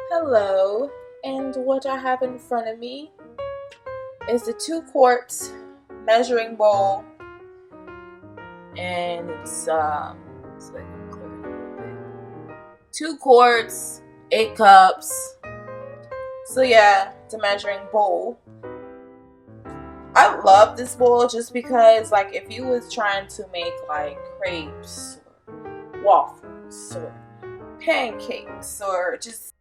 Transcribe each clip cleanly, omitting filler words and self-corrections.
Hello, and what I have in front of me is the 2 quarts measuring bowl, and it's like clear it a little bit. 2 quarts, 8 cups. So yeah, it's a measuring bowl. I love this bowl just because, like, if you was trying to make like crepes or waffles or pancakes or just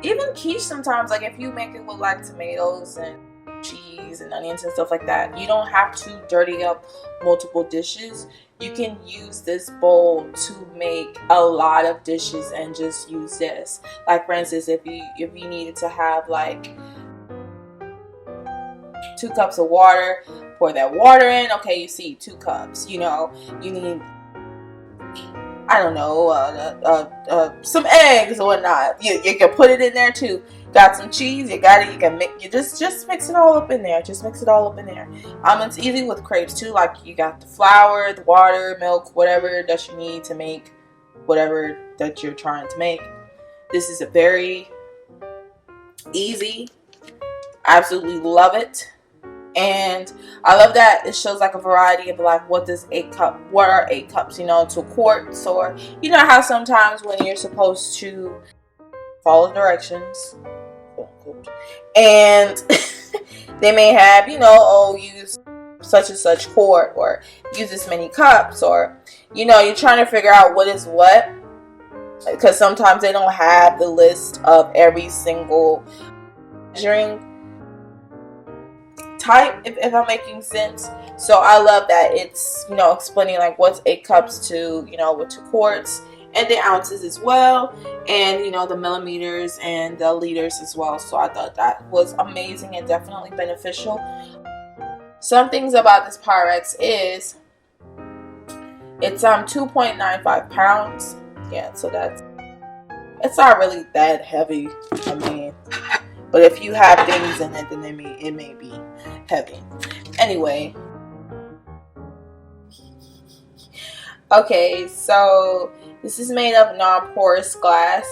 even quiche sometimes, like if you make it with like tomatoes and cheese and onions and stuff like that, you don't have to dirty up multiple dishes. You can use this bowl to make a lot of dishes and just use this. Like for instance, if you needed to have like 2 cups of water, pour that water in. Okay, you see 2 cups. You need, I don't know, some eggs or whatnot. You can put it in there too. Got some cheese, you got it. You can mix. You just mix it all up in there. Just mix it all up in there. It's easy with crepes too. Like you got the flour, the water, milk, whatever that you need to make whatever that you're trying to make. This is a very easy. Absolutely love it. And I love that it shows like a variety of like what are 8 cups, 2 quarts, or how sometimes when you're supposed to follow directions, and they may have, use such and such quart, or use this many cups, or you're trying to figure out what is what, because sometimes they don't have the list of every single measuring type, if I'm making sense. So I love that it's explaining like what's 8 cups to with 2 quarts, and the ounces as well, and the millimeters and the liters as well. So I thought that was amazing and definitely beneficial. Some things about this Pyrex is it's 2.95 pounds. Yeah, so it's not really that heavy. I mean, but if you have things in it, then it may be heavy. Anyway. Okay, so this is made of non-porous glass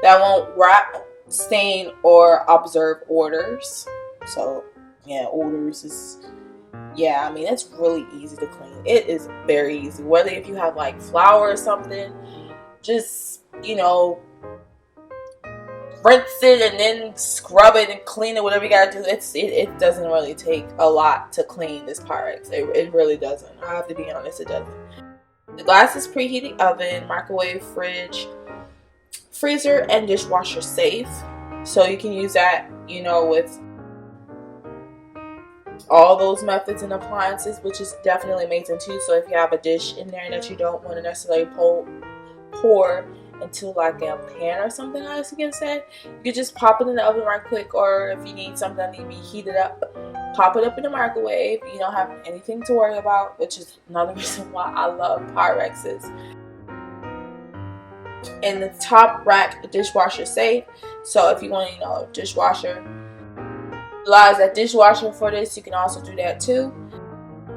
that won't wrap, stain, or observe odors. So, yeah, odors is... Yeah, I mean, it's really easy to clean. It is very easy. Whether if you have, like, flour or something, just, rinse it and then scrub it and clean it, whatever you gotta do. It doesn't really take a lot to clean this Pyrex. It really doesn't. I have to be honest, it doesn't. The glass is preheating oven, microwave, fridge, freezer, and dishwasher safe. So you can use that, with all those methods and appliances, which is definitely amazing too. So if you have a dish in there that you don't want to necessarily pour into like a pan or something else, you can say, you could just pop it in the oven right quick. Or if you need something that needs to be heated up, pop it up in the microwave. You don't have anything to worry about, which is another reason why I love Pyrexes. And the top rack dishwasher safe. So if you want dishwasher, utilize that dishwasher for this, you can also do that too.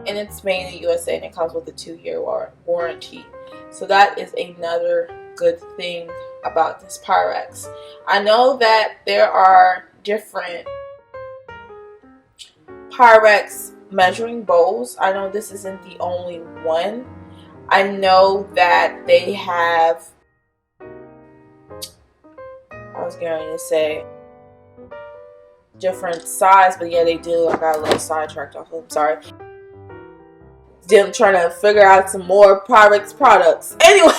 And it's made in the USA, and it comes with a 2-year warranty. So that is another good thing about this Pyrex. I know that there are different Pyrex measuring bowls. I know this isn't the only one. I know that they have, I was going to say different size, but yeah, they do. I got a little sidetracked off of them, sorry. Them trying to figure out some more Pyrex products. Anyway,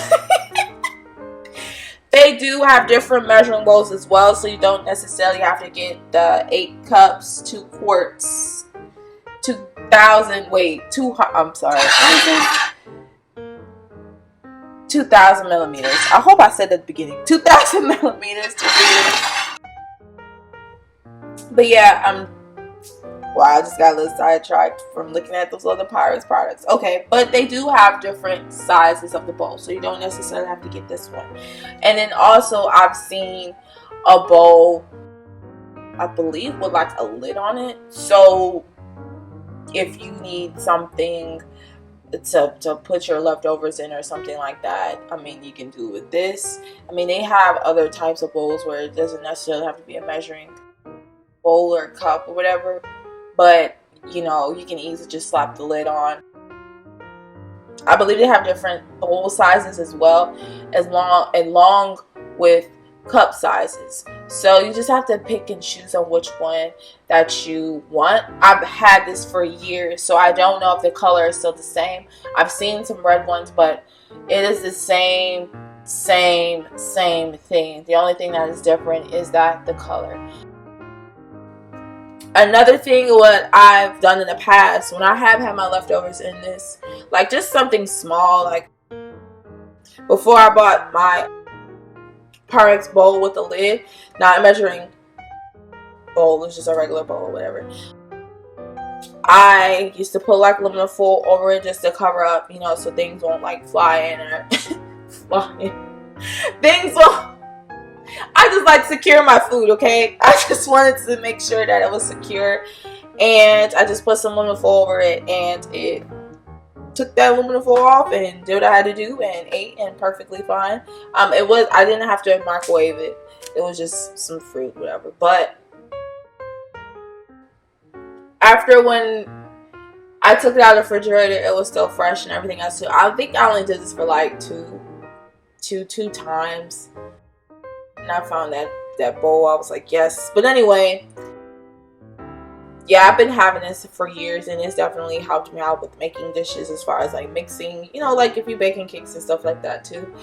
they do have different measuring bowls as well, so you don't necessarily have to get the 8 cups, 2 quarts, 2,000. I'm sorry. 2,000 millimeters. I hope I said at the beginning. 2,000 millimeters. But yeah, wow, I just got a little sidetracked from looking at those other Pyrex products. Okay, but they do have different sizes of the bowl, so you don't necessarily have to get this one. And then also, I've seen a bowl, I believe, with like a lid on it. So if you need something to put your leftovers in or something like that. I mean, you can do it with this. I mean, they have other types of bowls where it doesn't necessarily have to be a measuring bowl or cup or whatever, but you know, you can easily just slap the lid on. I believe they have different bowl sizes as well, as long with cup sizes. So you just have to pick and choose on which one that you want. I've had this for years, so I don't know if the color is still the same. I've seen some red ones, but it is the same thing. The only thing that is different is that the color. Another thing what I've done in the past when I have had my leftovers in this, like just something small, like before I bought my Pyrex bowl with the lid, not a measuring bowl, it's just a regular bowl or whatever, I used to put like aluminum foil over it just to cover up, you know, so things won't like fly in or fly in. Things won't. I just like secure my food, okay? I just wanted to make sure that it was secure, and I just put some aluminum foil over it, and it took that aluminum foil off and did what I had to do and ate, and perfectly fine. I didn't have to microwave it. It was just some fruit, whatever. But after when I took it out of the refrigerator, it was still fresh and everything else. So I think I only did this for like two times. And I found that bowl. I was like, yes. But anyway, yeah, I've been having this for years, and it's definitely helped me out with making dishes as far as like mixing, you know, like if you're baking cakes and stuff like that too.